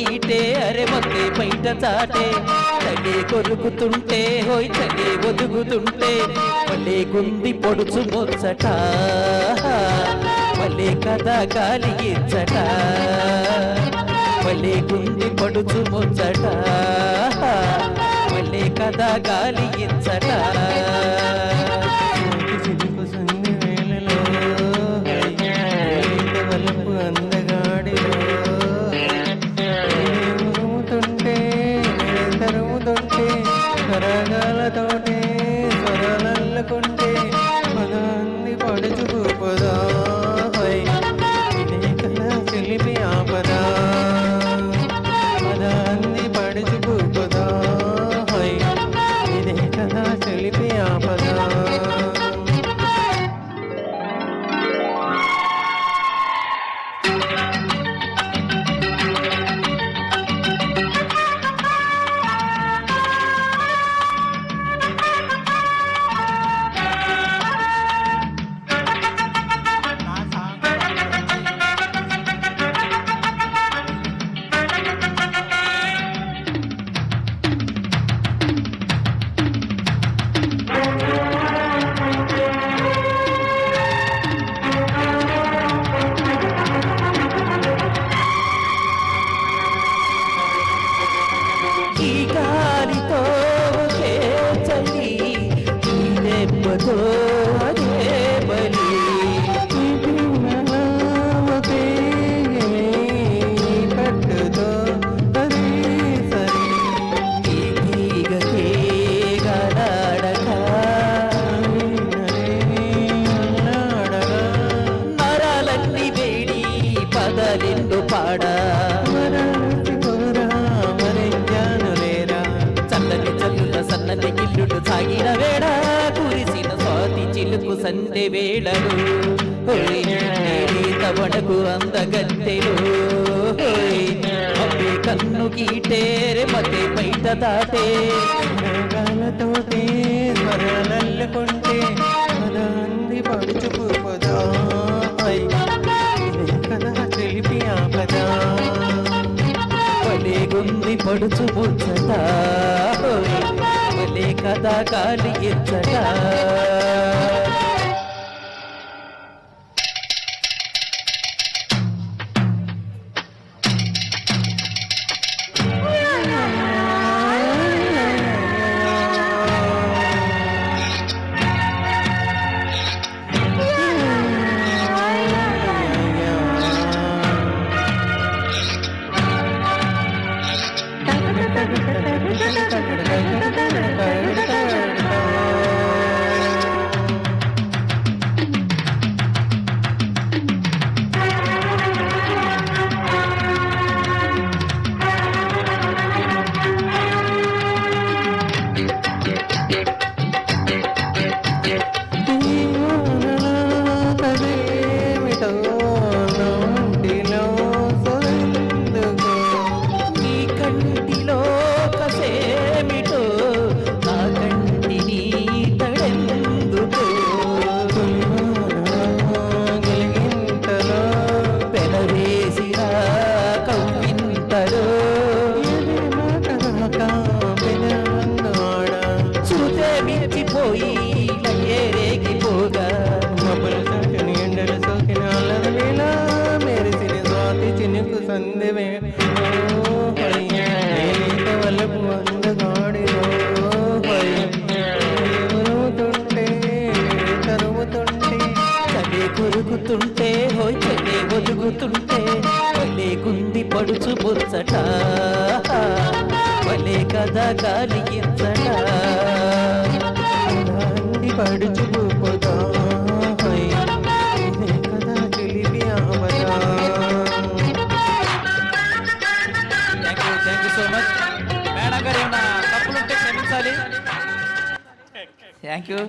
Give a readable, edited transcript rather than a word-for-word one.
కీటే అరే మొత్తే బయట చాటే చలి కొరుకుతుంటే హోయ్ చలి ఒదుగుతుంటే మళ్ళీ గుంది పొడుచు ముచ్చట మళ్ళీ కథ గాలి ఇచ్చట మళ్ళీ గుంది పొడుచు ముచ్చట మళ్ళీ కథ గాలి ఇచ్చట సరగాలతోటే స్వరాలల్లుకుంటే పదాన్ని పడుచుకుపోదా ఇదే కదా చిలిపి ఆపదా పదాన్ని పడుచుకుపోదా ఇదే కదా చిలిపి ఆపదా అదే బలి పట్టుతో అదే సరి నరాలన్నీ వేడి పదలిండు పాడా చల్లని చల్లుల సన్నని గిల్లుడు సాగిన వేడ కురిసిన స్వాతి చిలుకు సందె వేళలు తవడకు అందగత్తెలు అబ్బే కన్ను గీటేరే మతే బయట దాటే గాలతోటే స్వరాలల్లుకుంటే పదాన్ని పడుచుకుపోదా కదా తెలిపి ఆపదా పలే గుంది పడుచు ముచ్చట పలే కథ గాలి ఎచ్చట పోయి రేగిపోగా మబ్బులు సోకిన ఎండలు సోకిన అల్లవేళ మెరిసిన స్వాతి చినుకు సందెవే వల్లపు అందగాడిలో ఉరుముతుంటే తరుముతుంటే చలి కొరుకుతుంటే హోయ్ చలి ఒదుగుతుంటే వలే గుంది పడుచు ముచ్చట వలే కథ గాలి ఇచ్చట పడుచుకుపోదా కదా తెలిపి ఆవదా. Thank you so much madam గారు. ఏమన్నా తప్పులుంటే క్షమించాలి. Thank you.